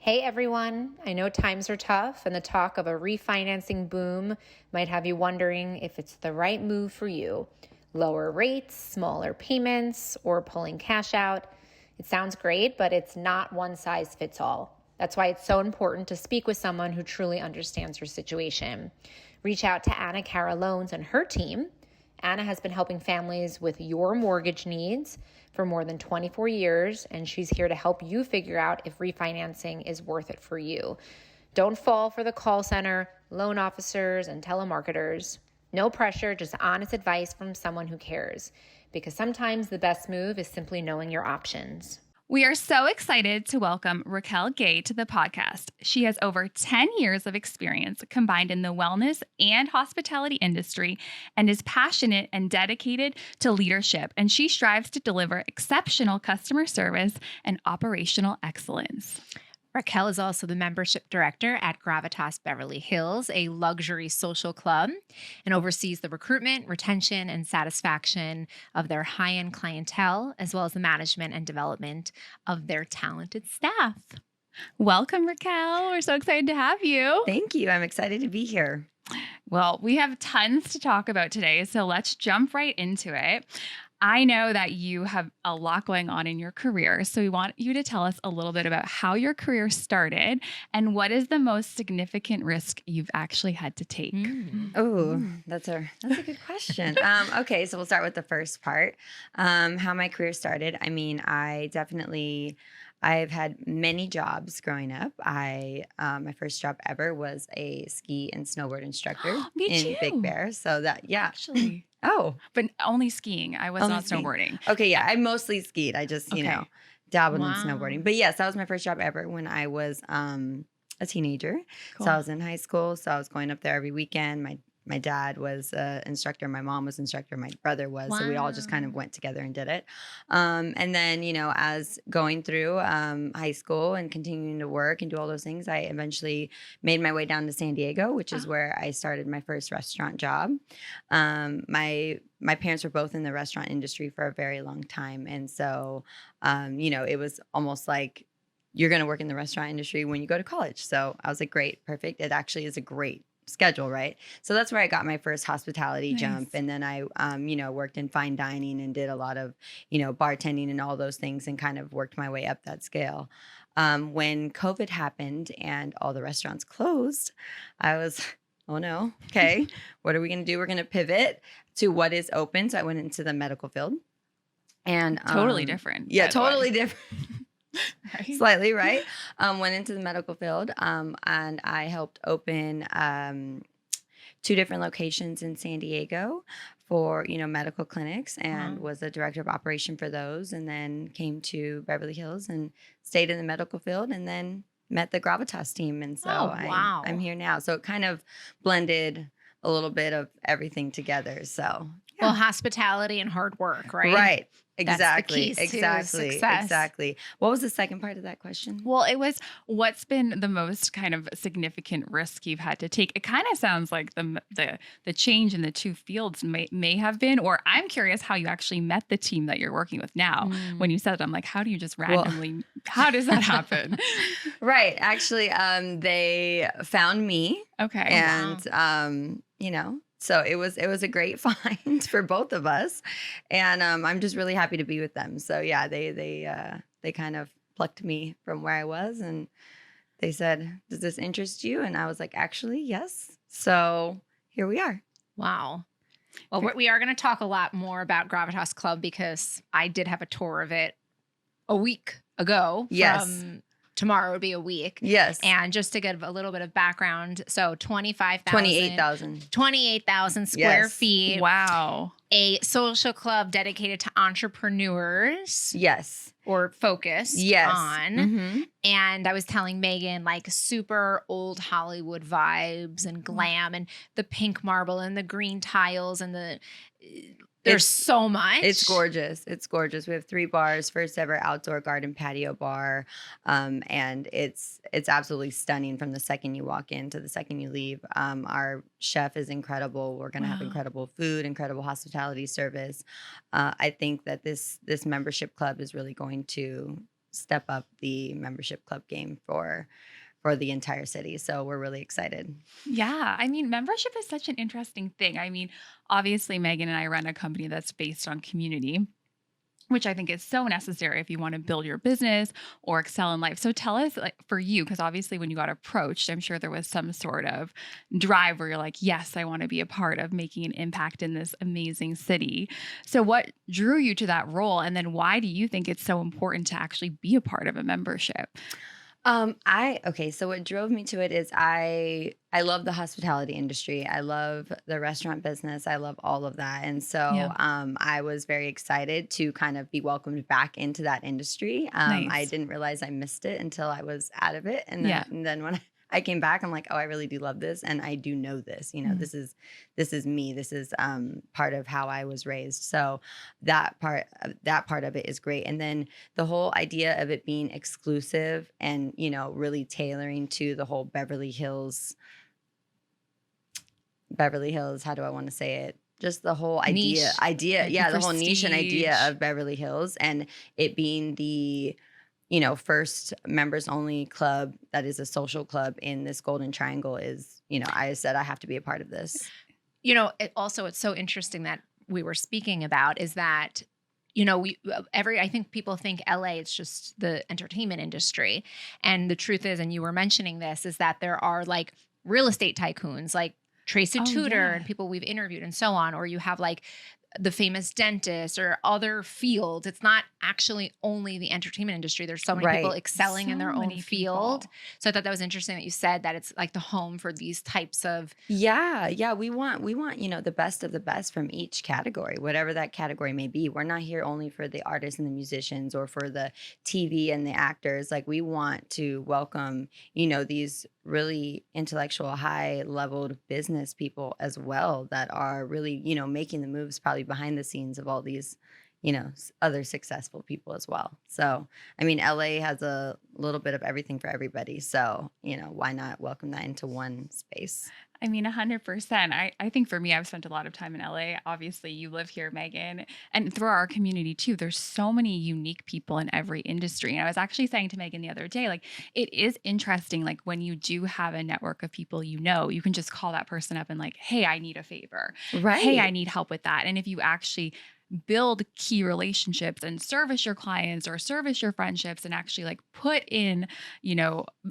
Hey everyone, I know times are tough and the talk of a refinancing boom might have you wondering if it's the right move for you. Lower rates, smaller payments, or pulling cash out. It sounds great, but it's not one size fits all. That's why it's so important to speak with someone who truly understands your situation. Reach out to Anna Cara Loans and her team. Anna has been helping families with your mortgage needs for more than 24 years, and she's here to help you figure out if refinancing is worth it for you. Don't fall for the call center, loan officers, and telemarketers. No pressure, just honest advice from someone who cares. Because sometimes the best move is simply knowing your options. We are so excited to welcome Raquel Gay to the podcast. She has over 10 years of experience combined in the wellness and hospitality industry and is passionate and dedicated to leadership, and she strives to deliver exceptional customer service and operational excellence. Raquel is also the membership director at Gravitas Beverly Hills, a luxury social club, and oversees the recruitment, retention, and satisfaction of their high-end clientele, as well as the management and development of their talented staff. Welcome, Raquel. We're so excited to have you. Thank you. I'm excited to be here. Well, we have tons to talk about today, so let's jump right into it. I know that you have a lot going on in your career, so we want you to tell us a little bit about how your career started and what is the most significant risk you've actually had to take. That's a good question. Okay, so we'll start with the first part. How my career started. I mean, I've had many jobs growing up. My first job ever was a ski and snowboard instructor in Big Bear. So that, yeah. Actually. Oh. But only skiing. I was Only not skiing. snowboarding. Okay, yeah. I mostly skied. I just, dabbled in Wow. snowboarding. But yes, that was my first job ever when I was a teenager. Cool. So I was in high school. So I was going up there every weekend. My dad was an instructor. My mom was an instructor. My brother was. So we all just kind of went together and did it. And then, as going through high school and continuing to work and do all those things, I eventually made my way down to San Diego, which is where I started my first restaurant job. My parents were both in the restaurant industry for a very long time. And so, it was almost like you're going to work in the restaurant industry when you go to college. So I was like, great, perfect. It actually is a great schedule, right? So that's where I got my first hospitality jump. And then I, worked in fine dining and did a lot of, bartending and all those things and kind of worked my way up that scale. When COVID happened and all the restaurants closed, I was, oh no, okay, what are we going to do? We're going to pivot to what is open. So I went into the medical field. And totally different. Yeah, totally different. Right? Slightly, right? Went into the medical field and I helped open 2 different locations in San Diego for, medical clinics and was the director of operation for those, and then came to Beverly Hills and stayed in the medical field and then met the Gravitas team. And so I'm here now. So it kind of blended a little bit of everything together. So Well, hospitality and hard work, right? Right. Exactly. Exactly. Exactly. What was the second part of that question? Well, it was, what's been the most kind of significant risk you've had to take? It kind of sounds like the change in the 2 fields may have been, or I'm curious how you actually met the team that you're working with now. When you said it, I'm like, how do you just randomly, how does that happen? Right. Actually, they found me. Okay. And, so it was a great find for both of us, and I'm just really happy to be with them. So yeah, they kind of plucked me from where I was, and they said, "Does this interest you?" And I was like, "Actually, yes." So here we are. Wow. Well, we are going to talk a lot more about Gravitas Club because I did have a tour of it a week ago. Yes. Tomorrow would be a week. Yes. And just to give a little bit of background, so 28,000 square feet. Wow. A social club dedicated to entrepreneurs. Yes. Or focused on. Mm-hmm. And I was telling Megan, like, super old Hollywood vibes and glam and the pink marble and the green tiles and there's so much. It's gorgeous. It's gorgeous. We have 3 bars, first ever outdoor garden patio bar. And it's absolutely stunning from the second you walk in to the second you leave. Our chef is incredible. We're going to have incredible food, incredible hospitality service. I think that this membership club is really going to step up the membership club game for the entire city. So we're really excited. Yeah. I mean, membership is such an interesting thing. I mean, obviously, Megan and I run a company that's based on community, which I think is so necessary if you want to build your business or excel in life. So tell us, like, for you, because obviously when you got approached, I'm sure there was some sort of drive where you're like, yes, I want to be a part of making an impact in this amazing city. So what drew you to that role? And then why do you think it's so important to actually be a part of a membership? So what drove me to it is I love the hospitality industry. I love the restaurant business. I love all of that. And so Yeah. I was very excited to kind of be welcomed back into that industry. I Nice. didn't realize I missed it until I was out of it. And Yeah. then when I came back, I'm like, oh, I really do love this. And I do know this, Mhm. this is me. This is part of how I was raised. So that part of it is great. And then the whole idea of it being exclusive and, really tailoring to the whole Beverly Hills, how do I want to say it? Just the whole idea, Niche. Like yeah, the the whole niche and idea prestige. of Beverly Hills, and it being the, first members only club that is a social club in this Golden Triangle is, I said I have to be a part of this. It's so interesting that we were speaking about is that, I think people think LA, it's just the entertainment industry. And the truth is, and you were mentioning this, is that there are like real estate tycoons, like Tracy Oh, Tudor yeah. and people we've interviewed and so on, or you have like the famous dentist or other fields. It's not actually only the entertainment industry. There's so many people Right. excelling in So their own many field. people. So I thought that was interesting that you said that it's like the home for these types of. Yeah, we want, the best of the best from each category, whatever that category may be. We're not here only for the artists and the musicians or for the TV and the actors. Like, we want to welcome, these really intellectual, high-leveled business people as well that are really, making the moves probably behind the scenes of all these, other successful people as well. So, I mean, LA has a little bit of everything for everybody. So, why not welcome that into one space? I mean, 100%. I think for me, I've spent a lot of time in LA. Obviously, you live here, Megan, and through our community too, there's so many unique people in every industry. And I was actually saying to Megan the other day, like, it is interesting, like when you do have a network of people, you can just call that person up and like, hey, I need a favor. Hey, I Right. need help with that. And if you actually build key relationships and service your clients or service your friendships and actually like put in,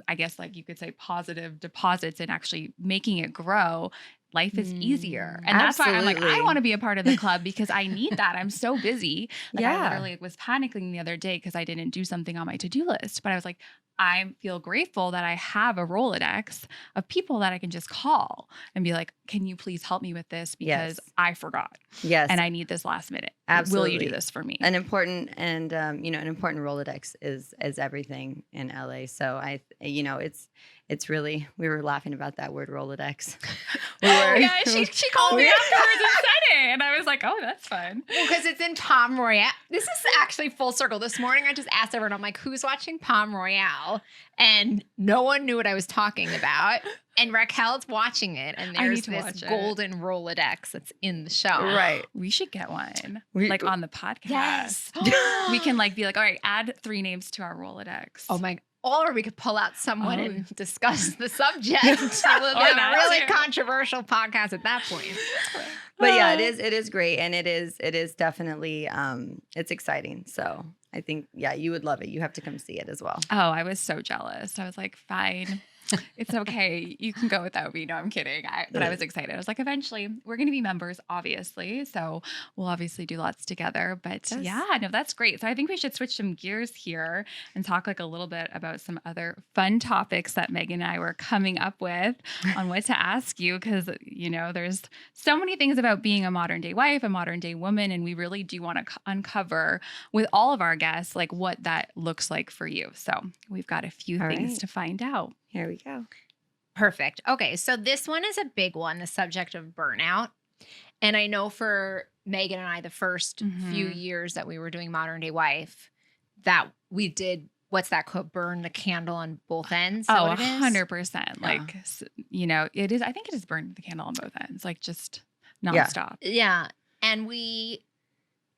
I guess like you could say positive deposits and actually making it grow, life is easier. And that's why I'm like, I want Absolutely. to be a part of the club because I need that. I'm so busy. Like I Yeah. literally was panicking the other day because I didn't do something on my to-do list. But I was like, I feel grateful that I have a Rolodex of people that I can just call and be like, can you please help me with this? Because Yes. I forgot Yes. and I need this last minute. Will you do Absolutely. this for me? An important an important Rolodex is everything in LA. So it's really, we were laughing about that word Rolodex. We were Yeah, she called me afterwards and said it. And I was like, oh, that's fun. Well, because it's in Palm Royale. This is actually full circle. This morning, I just asked everyone, I'm like, who's watching Palm Royale? And no one knew what I was talking about. And Raquel's watching it. And I need there's to this watch it. golden Rolodex that's in the show. right. We should get one, We- like on the podcast. Yes. We can like be like, all right, add 3 names to our Rolodex. Oh my. Or we could pull out someone Oh. and discuss the subject. So we'll Or get a that really too. controversial podcast at that point. But yeah, it is great, and it is definitely it's exciting. So I think, yeah, you would love it. You have to come see it as well. Oh, I was so jealous. I was like, fine. It's okay. You can go without me. No, I'm kidding. But I was excited. I was like, eventually we're going to be members, obviously. So we'll obviously do lots together. But Yes. yeah, no, that's great. So I think we should switch some gears here and talk like a little bit about some other fun topics that Megan and I were coming up with on what to ask you. Because, there's so many things about being a modern day wife, a modern day woman. And we really do want to uncover with all of our guests, like what that looks like for you. So we've got a few All things right. to find out. Here we go. Perfect. Okay, so this one is a big one, the subject of burnout. And I know for Megan and I, the first few Mhm. years that we were doing Modern Day Wife, that we did, what's that called? Burn the candle on both ends? Is that Oh, what it is? 100%. Yeah. Like, it is, I think it is burn the candle on both ends, like just Yeah. nonstop. Yeah. And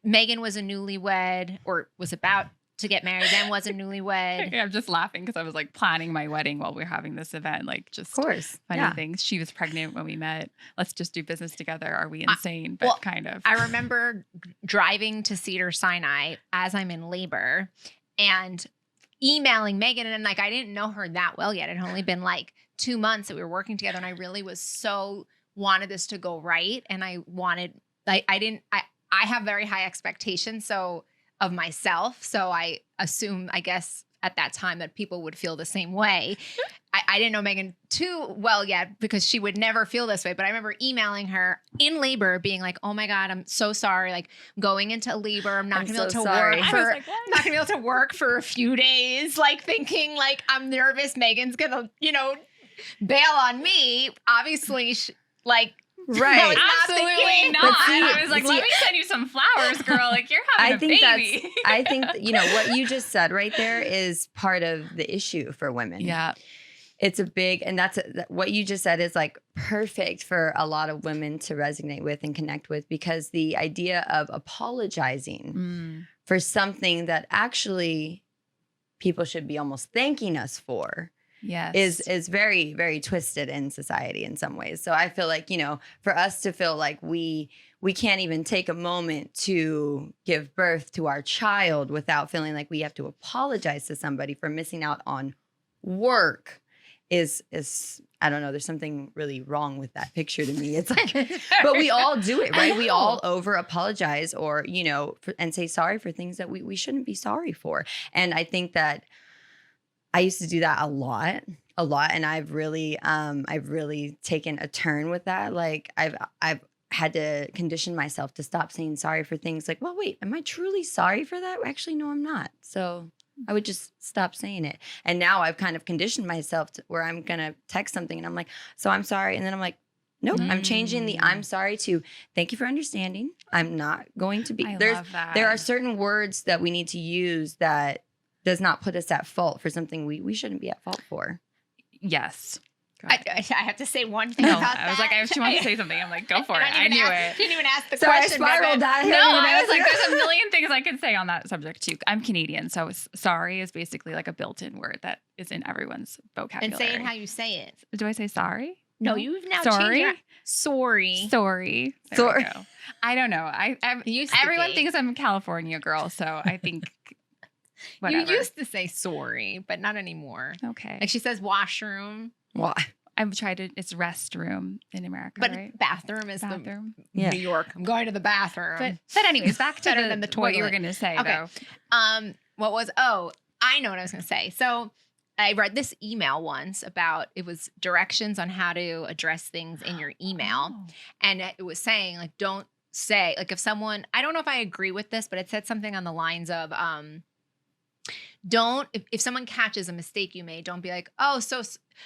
Megan was a newlywed or was about to get married, then was a newlywed. I'm just laughing because I was like planning my wedding while we were having this event. Like just Of course. funny things. She was pregnant when we met. Let's just do business together. Are we insane? But kind of. I remember driving to Cedars-Sinai as I'm in labor and emailing Megan, and like I didn't know her that well yet. It had only been like 2 months that we were working together, and I really was wanted this to go right, and I have very high expectations of myself, so I assume, I guess at that time, that people would feel the same way. I didn't know Megan too well yet because she would never feel this way. But I remember emailing her in labor being like, oh my God, I'm so sorry. Like going into labor, I'm not going to be able to work I'm not going to be able to work for a few days. Like thinking like I'm nervous. Megan's going to, bail on me. Obviously right. Absolutely not. I was like, let me send you some flowers, girl. Like you're having a baby. I think what you just said right there is part of the issue for women. Yeah. It's a big, and what you just said is like perfect for a lot of women to resonate with and connect with, because the idea of apologizing for something that actually people should be almost thanking us for. Yes. is very, very twisted in society in some ways. So I feel like, for us to feel like we can't even take a moment to give birth to our child without feeling like we have to apologize to somebody for missing out on work is I don't know, there's something really wrong with that picture to me. It's like, but we all do it, right? We all over apologize or, and say sorry for things that we shouldn't be sorry for. And I think that I used to do that a lot. And I've really taken a turn with that. Like I've had to condition myself to stop saying sorry for things like, well, wait, am I truly sorry for that? Actually, no, I'm not. So I would just stop saying it. And now I've kind of conditioned myself to where I'm going to text something and I'm like, so I'm sorry. And then I'm like, nope, I'm changing the I'm sorry to thank you for understanding. I'm not going to be. Love that. There are certain words that we need to use that does not put us at fault for something we shouldn't be at fault for. Yes. I have to say one thing about that. I was like, she wants to say something. I'm like, go for it. I knew it. Didn't even ask the Sorry, question. I spiraled that. No, I was like, there's a million things I could say on that subject too. I'm Canadian, so sorry is basically like a built-in word that is in everyone's vocabulary. And say it how you say it. Do I say sorry? No, you've now sorry. changed sorry. Sorry. There we go. I don't know. Everyone thinks I'm a California girl, so I think. Whatever. You used to say sorry, but not anymore. Okay. Like she says washroom. Why? I've tried it. It's restroom in America, but right? bathroom is bathroom. New York. I'm going to the bathroom. But anyways, back to better than the toilet. What you were going to say, though. I know what I was going to say. So I read this email once about, it was directions on how to address things in your email. Oh. And it was saying like, don't say, like if someone, I don't know if I agree with this, but it said something on the lines of, if someone catches a mistake you made, don't be like, oh, so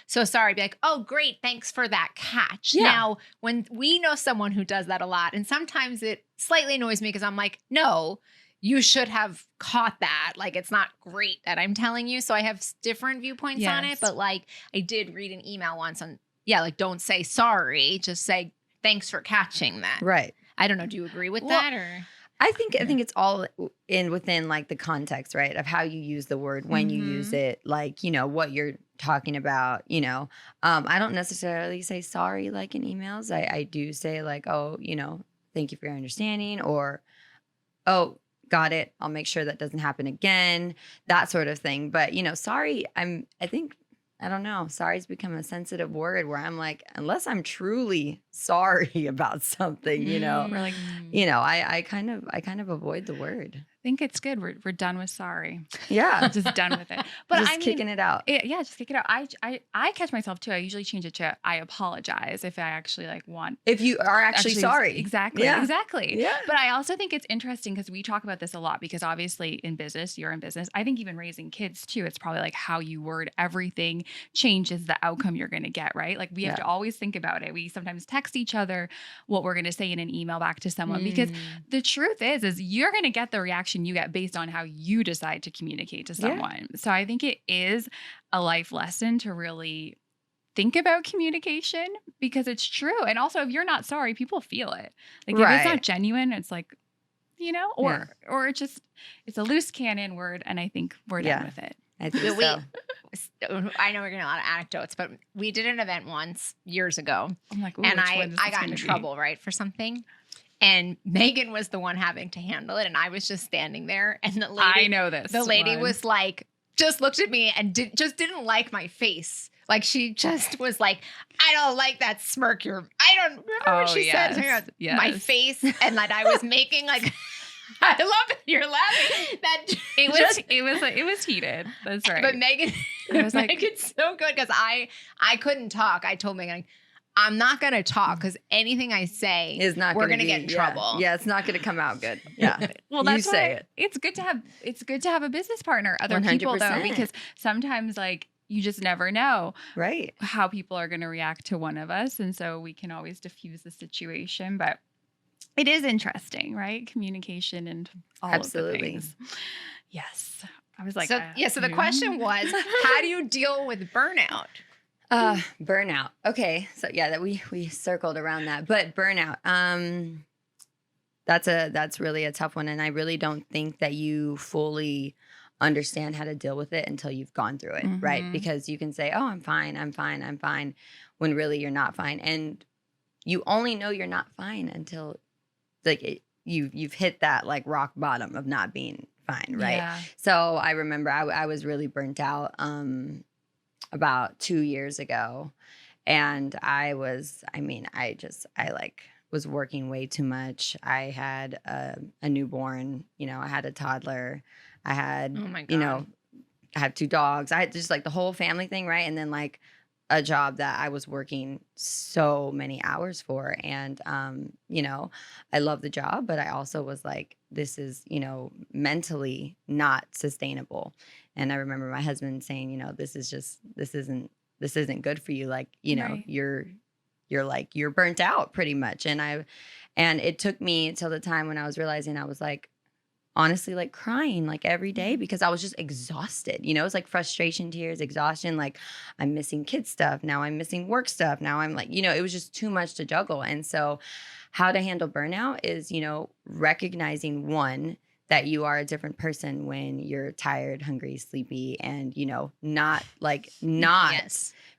sorry. Be like, oh, great. Thanks for that catch. Yeah. Now, when we know someone who does that a lot, and sometimes it slightly annoys me because I'm like, no, you should have caught that. Like, it's not great that I'm telling you. So I have different viewpoints on it. But like, I did read an email once on, like, don't say sorry. Just say, thanks for catching that. Right. I don't know. Do you agree with that or? I think it's all within like the context, right, of how you use the word, when you use it, like, what you're talking about, I don't necessarily say sorry like in emails. I do say like, oh, thank you for your understanding, or, oh, got it. I'll make sure that doesn't happen again, that sort of thing. But, sorry, I don't know. Sorry's become a sensitive word where I'm like, unless I'm truly sorry about something, we're like, I kind of avoid the word. I think it's good. We're done with sorry. Yeah. Just done with it. But just kicking it out. Just kick it out. I catch myself too. I usually change it to I apologize if I actually want. If you are actually sorry. Exactly. Yeah. Exactly. Yeah. But I also think it's interesting because we talk about this a lot, because obviously in business, you're in business. I think even raising kids too, it's probably like how you word everything changes the outcome you're going to get, right? Like we have to always think about it. We sometimes text each other what we're going to say in an email back to someone, because the truth is you're going to get the reaction you get based on how you decide to communicate to someone. So I think it is a life lesson to really think about communication, because it's true. And also, if you're not sorry, people feel it. Like if it's not genuine, it's like, or just it's a loose cannon word, and I think we're done with it. I think so. I know we're getting a lot of anecdotes, but we did an event once years ago. I'm like, and I got in trouble, right, for something. And Megan was the one having to handle it. And I was just standing there. And the lady, I know this. The lady was like, just looked at me and just didn't like my face. Like she just was like, I don't like that smirk. I don't remember what she said. My face. And that I was making like, I love it. You're laughing. That it was heated. That's right. But Megan, Megan's so good because I couldn't talk. I told Megan, I'm not going to talk because anything I say is not we're going to get in trouble. Yeah, it's not going to come out good. Yeah. Well, that's you say it. It's good to have a business partner, other 100%. People though, because sometimes like you just never know how people are going to react to one of us. And so we can always diffuse the situation, but it is interesting, right? Communication and all of the things. Yes. I was like, so the question was, how do you deal with burnout? Burnout. Okay. So that we circled around that, but burnout, that's really a tough one. And I really don't think that you fully understand how to deal with it until you've gone through it. Mm-hmm. Right. Because you can say, oh, I'm fine, when really you're not fine. And you only know you're not fine until like you've hit that like rock bottom of not being fine. Right. Yeah. So I remember I was really burnt out, about 2 years ago. And I was working way too much. I had a newborn, I had a toddler. I had, I had 2 dogs. I had just like the whole family thing. Right. And then like a job that I was working so many hours for. And, I love the job, but I also was like, this is, mentally not sustainable. And I remember my husband saying, this isn't good for you. Like, you're burnt out pretty much. And it took me till the time when I was realizing I was like, honestly, like crying like every day because I was just exhausted. It's like frustration, tears, exhaustion. Like I'm missing kid stuff. Now I'm missing work stuff. Now I'm like, it was just too much to juggle. And so how to handle burnout is, recognizing one, that you are a different person when you're tired, hungry, sleepy, and, not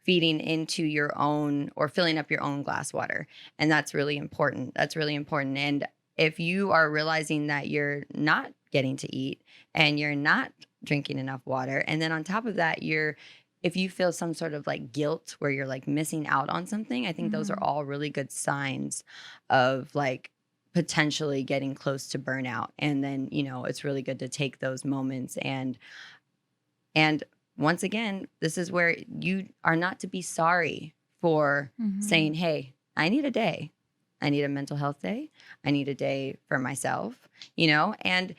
feeding into your own or filling up your own glass water. And that's really important. And if you are realizing that you're not getting to eat and you're not drinking enough water, and then on top of that, if you feel some sort of like guilt where you're like missing out on something, I think those are all really good signs of like potentially getting close to burnout. And then, it's really good to take those moments and once again, this is where you are not to be sorry for saying, hey, I need a day. I need a mental health day. I need a day for myself, and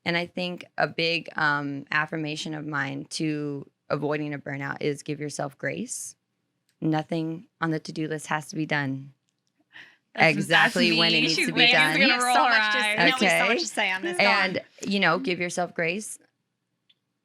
I think a big affirmation of mine to avoiding a burnout is give yourself grace. Nothing on the to-do list has to be done exactly when it needs to be done. We have so much to say on this. And, give yourself grace.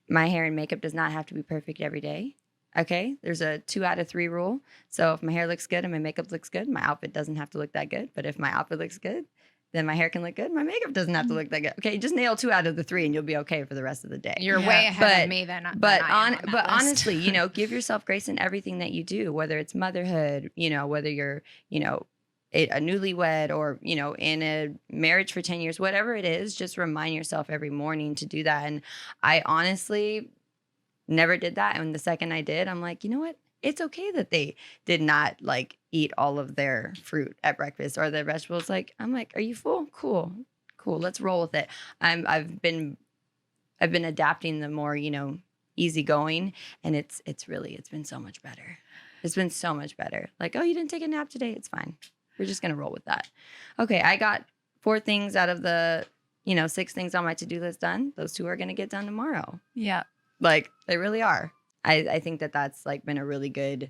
My hair and makeup does not have to be perfect every day. Okay, there's a 2 out of 3 rule. So if my hair looks good and my makeup looks good, my outfit doesn't have to look that good. But if my outfit looks good, then my hair can look good. My makeup doesn't have to look that good. Okay, just nail 2 out of the 3 and you'll be okay for the rest of the day. You're way ahead of me then. But honestly, give yourself grace in everything that you do, whether it's motherhood, whether you're, a newlywed or, in a marriage for 10 years, whatever it is, just remind yourself every morning to do that. And I honestly never did that. And the second I did, I'm like, you know what? It's okay that they did not like eat all of their fruit at breakfast or their vegetables. Like, I'm like, are you full? Cool. Let's roll with it. I've been adapting the more, easygoing, and it's been so much better. It's been so much better. Like, oh, you didn't take a nap today. It's fine. We're just going to roll with that. Okay. I got 4 things out of the, 6 things on my to-do list done. Those 2 are going to get done tomorrow. Yeah. Like they really are. I think that's like been a really good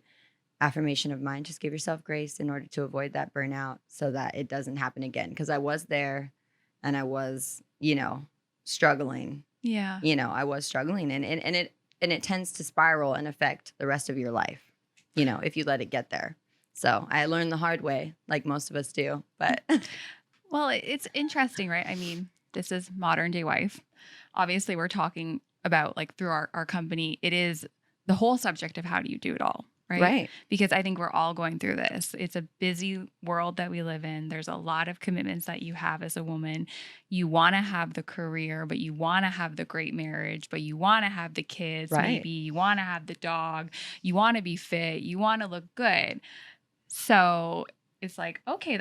affirmation of mine. Just give yourself grace in order to avoid that burnout so that it doesn't happen again. Because I was there and I was, struggling. Yeah. I was struggling and it tends to spiral and affect the rest of your life, if you let it get there. So I learned the hard way, like most of us do. But well, it's interesting, right? I mean, this is modern day wife. Obviously, we're talking about like through our company, it is the whole subject of how do you do it all, right? Right. Because I think we're all going through this. It's a busy world that we live in. There's a lot of commitments that you have as a woman. You want to have the career, but you want to have the great marriage, but you want to have the kids, Right. maybe you want to have the dog, you want to be fit, you want to look good. So it's like, okay,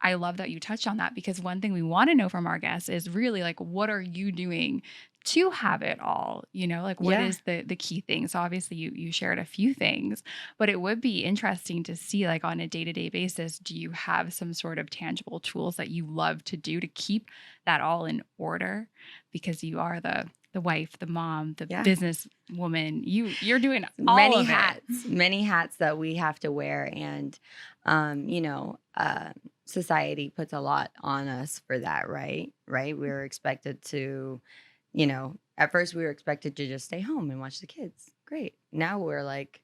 I love that you touched on that, because one thing we want to know from our guests is really like, what are you doing to have it all? You know, like what is the key thing? So obviously you shared a few things, but it would be interesting to see like on a day-to-day basis, do you have some sort of tangible tools that you love to do to keep that all in order? Because you are the wife, the mom, the business woman, you're doing all many of hats, it. many hats that we have to wear. And, society puts a lot on us for that, right? Right. We're expected to, at first we were expected to just stay home and watch the kids. Great. Now we're like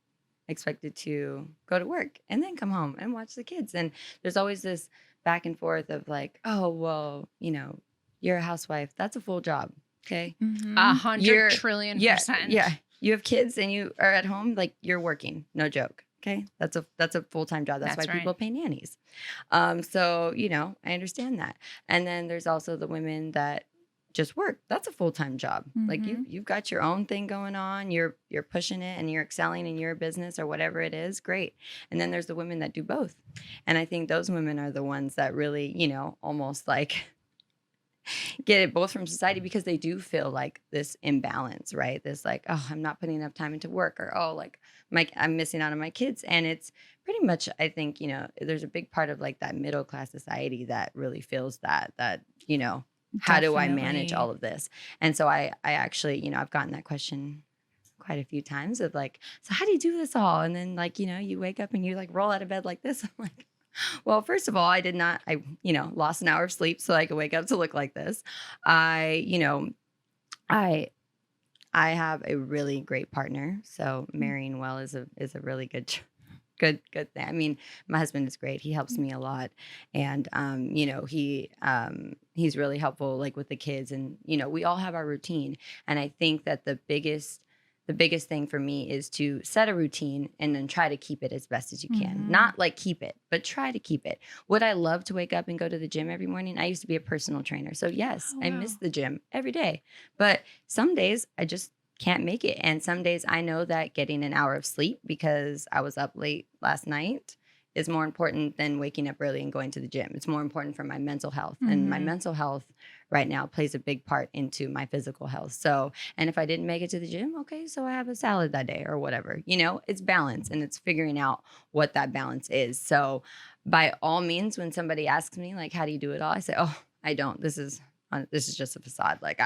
expected to go to work and then come home and watch the kids. And there's always this back and forth of like, oh, well, you're a housewife. That's a full job. Okay. 100 trillion %. Yeah. You have kids and you are at home, like you're working. No joke. Okay. That's a full-time job. That's why right. people pay nannies. So, I understand that. And then there's also the women that just work. That's a full-time job. Like you've got your own thing going on. You're pushing it and you're excelling in your business or whatever it is. Great. And then there's the women that do both. And I think those women are the ones that really, almost like get it both from society, because they do feel like this imbalance, right? This like, oh, I'm not putting enough time into work, or oh, like I'm missing out on my kids. And it's pretty much, I think, there's a big part of like that middle class society that really feels that how do I manage all of this? And so I actually, I've gotten that question quite a few times of like, so how do you do this all? And then like, you wake up and you like roll out of bed like this. I'm like, well, first of all, I lost an hour of sleep so I could wake up to look like this. I have a really great partner. So marrying well is a really good thing. I mean, my husband is great. He helps me a lot. And, he's really helpful, like with the kids, and, we all have our routine. And I think that the biggest thing for me is to set a routine and then try to keep it as best as you can. Not like keep it, but try to keep it. Would I love to wake up and go to the gym every morning? I used to be a personal trainer. So yes, I miss the gym every day. But some days I just can't make it. And some days I know that getting an hour of sleep because I was up late last night is more important than waking up early and going to the gym. It's more important for my mental health. And my mental health right now plays a big part into my physical health. So, and if I didn't make it to the gym, okay, so I have a salad that day or whatever. It's balance, and it's figuring out what that balance is. So by all means, when somebody asks me like, how do you do it all? I say, oh, I don't. This is just a facade. Like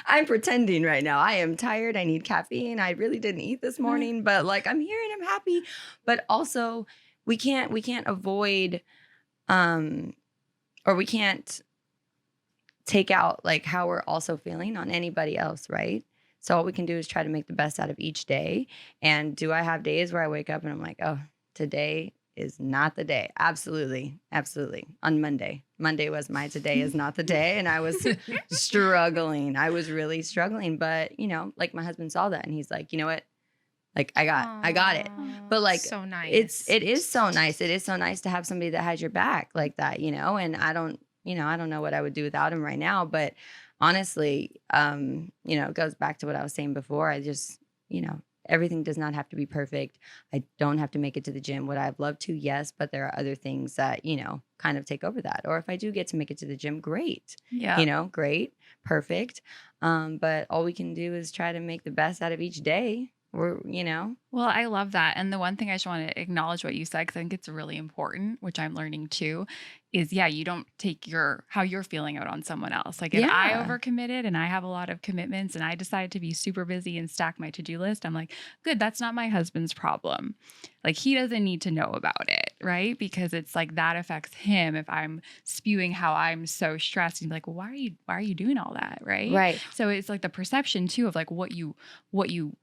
I'm pretending right now. I am tired. I need caffeine. I really didn't eat this morning, but like I'm here and I'm happy. But also we can't avoid or we can't take out like how we're also feeling on anybody else, right? So all we can do is try to make the best out of each day. And do I have days where I wake up and I'm like, oh, today is not the day? Absolutely. Absolutely. On Monday was my today is not the day. And I was struggling. I was really struggling. But, like my husband saw that and he's like, you know what? Like I got it. But like, so nice. It is so nice. It is so nice to have somebody that has your back like that, and I don't know what I would do without him right now. But honestly, it goes back to what I was saying before. I just, everything does not have to be perfect. I don't have to make it to the gym. Would I have loved to? Yes. But there are other things that, kind of take over that. Or if I do get to make it to the gym, great. Yeah. Great. Perfect. But all we can do is try to make the best out of each day. Well, I love that. And the one thing I just want to acknowledge what you said, because I think it's really important, which I'm learning too, is you don't take how you're feeling out on someone else. Like if I overcommitted and I have a lot of commitments and I decide to be super busy and stack my to-do list, I'm like, good, that's not my husband's problem. Like he doesn't need to know about it, right? Because it's like that affects him if I'm spewing how I'm so stressed. And like, well, why are you doing all that, right? Right. So it's like the perception too of like what you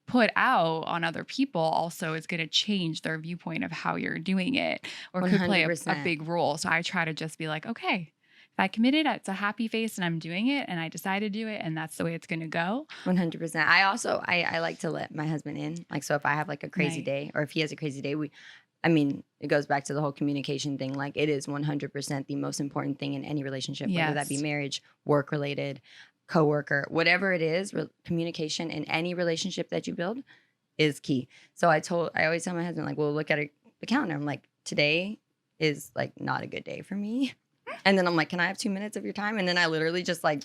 put out on other people also is going to change their viewpoint of how you're doing it, or could play a big role. So I try to just be like, okay, I committed, it's a happy face and I'm doing it and I decide to do it and that's the way it's going to go. 100%. I like to let my husband in. Like, so if I have like a crazy day or if he has a crazy day, it goes back to the whole communication thing. Like, it is 100% the most important thing in any relationship, whether that be marriage, work related, coworker, whatever it is, communication in any relationship that you build is key. So I always tell my husband, like, we'll look at the calendar. I'm like, today is like not a good day for me. And then I'm like, can I have 2 minutes of your time? And then I literally just like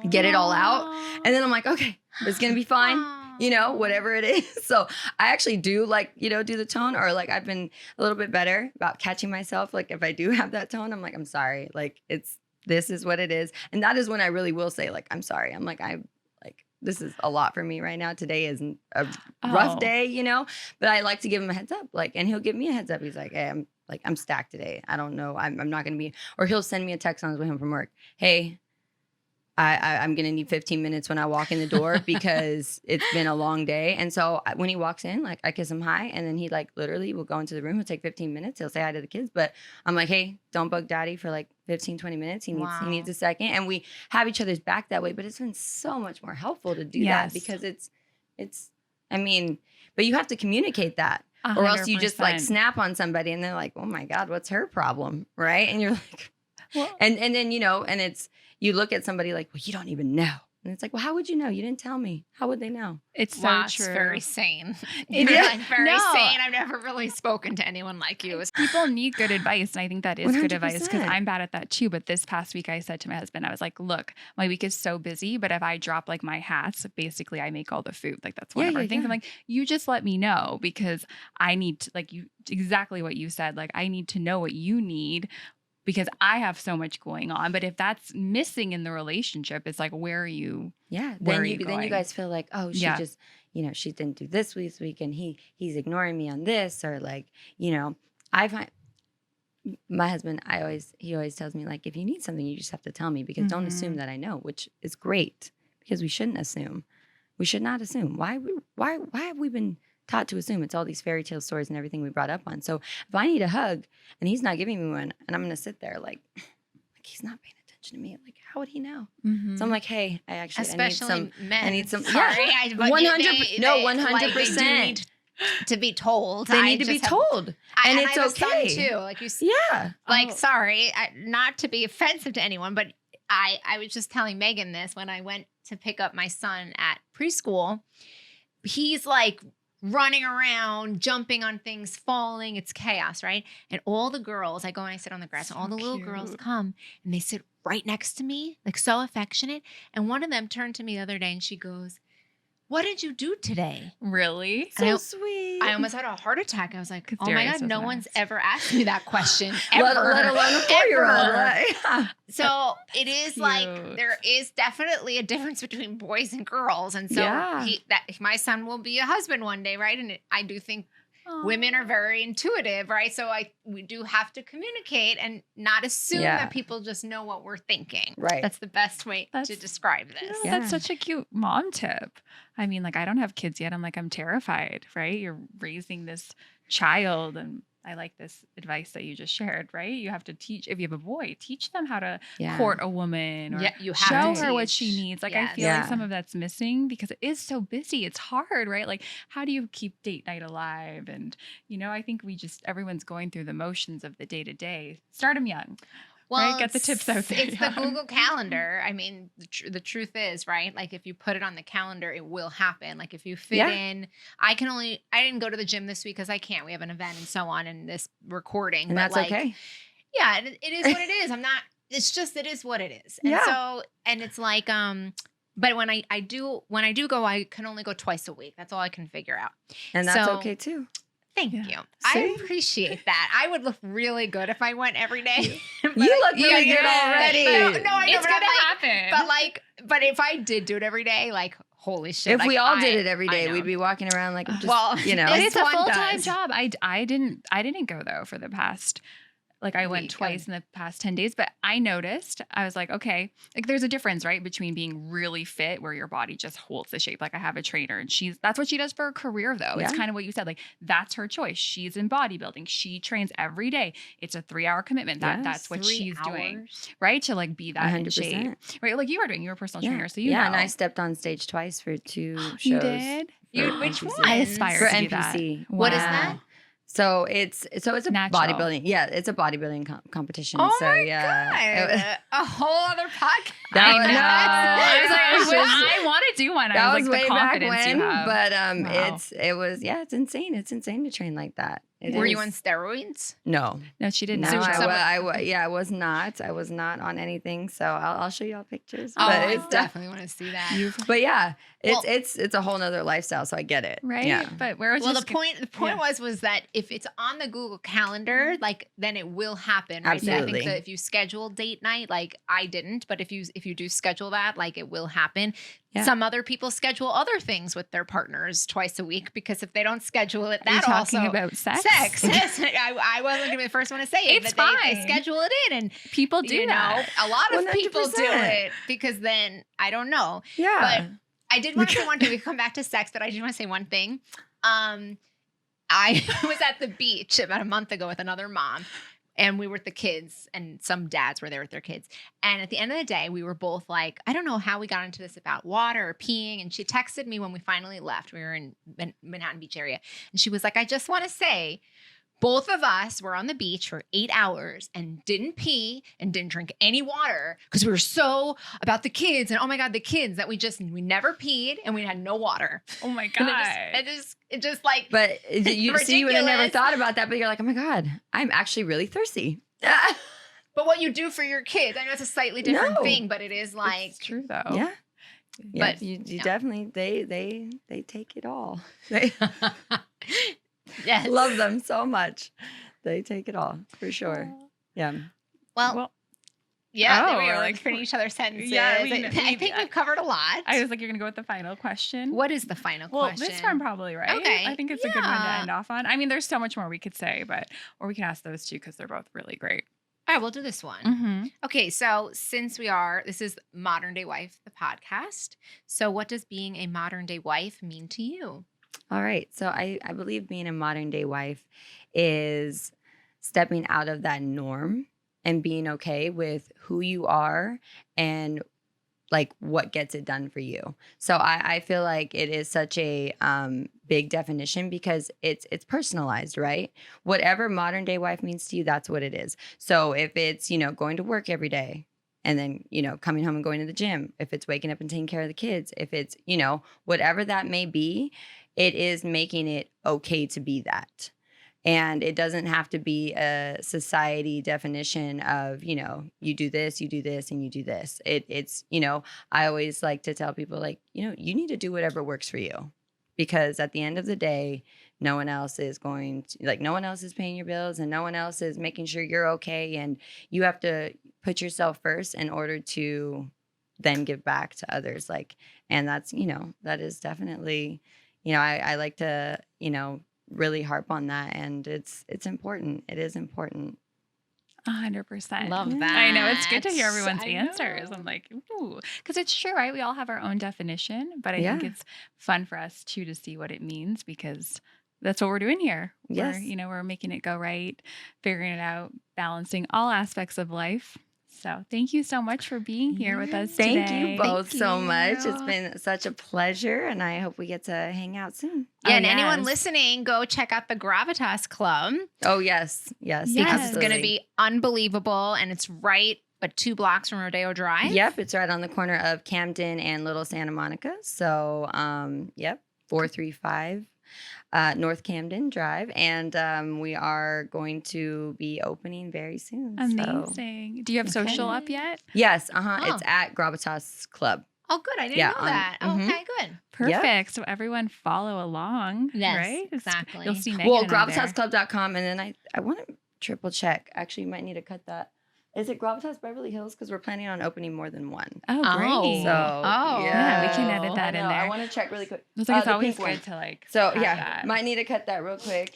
get it all out. And then I'm like, okay, it's going to be fine. You know, whatever it is. So I actually do like, you know, do the tone, or like I've been a little bit better about catching myself. Like if I do have that tone, I'm like, I'm sorry. Like this is what it is. And that is when I really will say like, I'm sorry. I'm like, this is a lot for me right now. Today isn't a rough day, you know, but I like to give him a heads up. Like, and he'll give me a heads up. He's like, hey, I'm stacked today. I don't know. I'm not going to be, or he'll send me a text on his way home from work. Hey, I'm going to need 15 minutes when I walk in the door because it's been a long day. And so when he walks in, like I kiss him hi, and then he like literally will go into the room. He'll take 15 minutes. He'll say hi to the kids. But I'm like, hey, don't bug daddy for like 15, 20 minutes. He needs a second. And we have each other's back that way. But it's been so much more helpful to do that because but you have to communicate that. 100%. Or else you just like snap on somebody and they're like, oh my God, what's her problem? Right. And you're like, and then, you know, and you look at somebody like, well, you don't even know. And it's like, well, how would you know? You didn't tell me. How would they know? It's so true. It's very sane. You're like very sane. I've never really spoken to anyone like you. People need good advice. And I think that is 100%. Good advice because I'm bad at that too. But this past week I said to my husband, I was like, look, my week is so busy, but if I drop like my hats, basically I make all the food. Like that's one of our things. I'm like, you just let me know because I need to, like you, exactly what you said. Like I need to know what you need because I have so much going on. But if that's missing in the relationship, it's like, where are you? Yeah. Then you guys feel like, oh, she just, you know, she didn't do this week and he's ignoring me on this, or like, you know, I find my husband, he always tells me like, if you need something, you just have to tell me because don't assume that I know, which is great because we shouldn't assume. We should not assume. Why have we been taught to assume? It's all these fairy tale stories and everything we brought up on. So if I need a hug and he's not giving me one, and I'm going to sit there like he's not paying attention to me, like how would he know? So I'm like, hey, especially men. I need some. Sorry, 100%. No, 100%. They need to be told. They need to be told, and it's okay too. Like you, yeah. Sorry, not to be offensive to anyone, but I was just telling Megan this when I went to pick up my son at preschool. He's like running around, jumping on things, falling. It's chaos, right? And all the girls, I go and I sit on the grass, and all the little girls come and they sit right next to me, like so affectionate. And one of them turned to me the other day and she goes, what did you do today? Really? So sweet. I almost had a heart attack. I was like, oh my God, no one's ever asked me that question ever. let alone a 4-year-old. Right? So it is like, there is definitely a difference between boys and girls. And so my son will be a husband one day, right? And I do think women are very intuitive, right? So we do have to communicate and not assume that people just know what we're thinking. Right. That's the best way to describe this. Yeah, that's such a cute mom tip. I mean, like I don't have kids yet. I'm like, I'm terrified, right? You're raising this child, and I like this advice that you just shared, right? You have to teach, if you have a boy, teach them how to court a woman, or you have show her what she needs. Like I feel like some of that's missing because it is so busy. It's hard, right? Like how do you keep date night alive? And, you know, I think everyone's going through the motions of the day to day. Start them young. Well, right? Get the tips out there. It's the Google Calendar. I mean, the truth is, right? Like if you put it on the calendar, it will happen. Like if you fit in, I didn't go to the gym this week because I can't. We have an event and so on, and this recording. And that's okay. Yeah, it is what it is. It is what it is. And so, and it's like, but when I do go, I can only go twice a week. That's all I can figure out. And that's okay too. Thank you. I appreciate that. I would look really good if I went every day. You look really good already. No, I know, it's gonna happen. But if I did do it every day, like holy shit! If we all did it every day, we'd be walking around like, you know, it's a full-time job. I didn't go though for the past Like I went week. twice in the past 10 days, but I noticed, I was like, okay, like there's a difference, right? Between being really fit where your body just holds the shape. Like I have a trainer and that's what she does for her career though. It's Yeah. kind of what you said. Like that's her choice. She's in bodybuilding. She trains every day. It's a 3-hour commitment. That's what 3 she's doing, hours? right? To like be that in shape, 100%. right? Like you were doing, you were a personal Yeah. trainer. So you yeah, know. and I stepped on stage twice for 2 shows. You did? for Which NPC. one? I aspire For to do that. NPC. What is that? So it's a Natural. bodybuilding. Yeah, it's a bodybuilding competition. Oh so my yeah, God. A whole other podcast. That I was- know. I was like, That was I want to do one. that I was was like way the back confidence when. you have. But Wow. it's insane. It's insane to train like that. It Were is. you on steroids? No, No, she didn't. no, So know. someone- I was not. I was not on anything. So I'll show y'all pictures. Oh, But I it's definitely want to see that. But yeah, Well- it's a whole nother lifestyle. So I get it. Right? Yeah. But where was Well, just the point was that if it's on the Google Calendar, like then it will happen. Right? So I Absolutely. think that if you schedule date night, like I didn't, but if you do schedule that, like it will happen. Yeah. Some other people schedule other things with their partners twice a week because if they don't schedule it, Are you that talking also about sex? Yes. I wasn't gonna be the first one to say it, It's but they fine. schedule it in, and People do you that. know, a lot of people do 100%. it because then I don't know. Yeah. I did want to say one thing. We come back to sex, but I did want to say one thing. I was at the beach about a month ago with another mom, and we were with the kids, and some dads were there with their kids. And at the end of the day, we were both like, I don't know how we got into this about water or peeing. And she texted me when we finally left. We were in Manhattan Beach area. And she was like, I just want to say, both of us were on the beach for 8 hours and didn't pee and didn't drink any water because we were so about the kids and oh my God, the kids that we never peed and we had no water. Oh my And God. it just like, But you see, you would have never Ridiculous. thought about that. But you're like, oh my God, I'm actually really thirsty. but what you do for your kids, I know it's a slightly different No. thing, but it is like, It's true though. Yeah. Yeah, But, you yeah. definitely they take it all. They yes. love them so much. They take it all for sure. Yeah. Well, yeah, there we Oh, are, like like, finishing each other's sentences. yeah, I think we've covered a lot. I was like, you're going to go with the final question. What is the final Well, question? this one probably, right? Okay, I think it's a good one to yeah. end off on. I mean, there's so much more we could say, or we can ask those two because they're both really great. All right, we'll do this one. Mm-hmm. Okay, so since this is Modern Day Wife, the podcast. So what does being a modern day wife mean to you? All right. So I believe being a modern day wife is stepping out of that norm and being okay with who you are and like what gets it done for you. So I feel like it is such a big definition because it's personalized, right? Whatever modern day wife means to you, that's what it is. So if it's, going to work every day and then, coming home and going to the gym, if it's waking up and taking care of the kids, if it's, whatever that may be, it is making it okay to be that. And it doesn't have to be a society definition of, you do this, and you do this. It's, I always like to tell people like, you need to do whatever works for you. Because at the end of the day, no one else is no one else is paying your bills and no one else is making sure you're okay. And you have to put yourself first in order to then give back to others. And that's, that is definitely, I like to, really harp on that, and it's important. It is important. 100%. Love Yeah. that. I know. It's good to hear everyone's I answers. know. I'm like, ooh. Because it's true, right? We all have our own definition, but I think Yeah. it's fun for us too to see what it means because that's what we're doing here. Yes. We're making it go right, figuring it out, balancing all aspects of life. So thank you so much for being here with us Thank today. you both so much. It's you. been such a pleasure, and I hope we get to hang out soon. Yeah, Oh, and anyone yes. listening, go check out the Gravitas Club Oh, yes. Yes. because it's going to absolutely. be unbelievable, and it's right, 2 blocks from Rodeo Drive. Yep, it's right on the corner of Camden and Little Santa Monica. So, 435 North Camden Drive. And we are going to be opening very soon. So. Amazing. Do you have Okay. social up yet? Yes, Oh. It's at Gravitas Club. Oh, good. I didn't Yeah, know that. mhm. Okay, good. Perfect. So everyone follow along. Yes, right? exactly. You'll see Megan Well, and I there. gravitasclub.com. And then I want to triple check. Actually, you might need to cut that. Is it Gravitas Beverly Hills? Because we're planning on opening more than one. Oh, Oh. great. So, Yeah, we can edit that I in know. there. I want to check really quick. It's like it's the always pink one. good to like. So have yeah, that. might need to cut that real quick.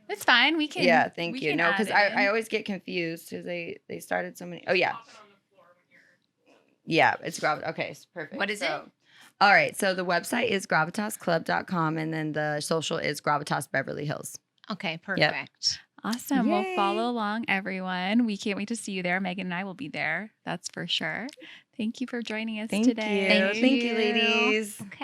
It's fine. We can. Yeah, thank we you. can No, add because it I in. always get confused because they started so many. Oh yeah, yeah, it's Gravitas. Okay, it's perfect. What is it? All right, so the website is gravitasclub.com, and then the social is Gravitas Beverly Hills. Okay, perfect. Awesome. Well, Yay. follow along, everyone. We can't wait to see you there. Megan and I will be there. That's for sure. Thank you for joining us Thank today. you. Thank you, ladies. Okay.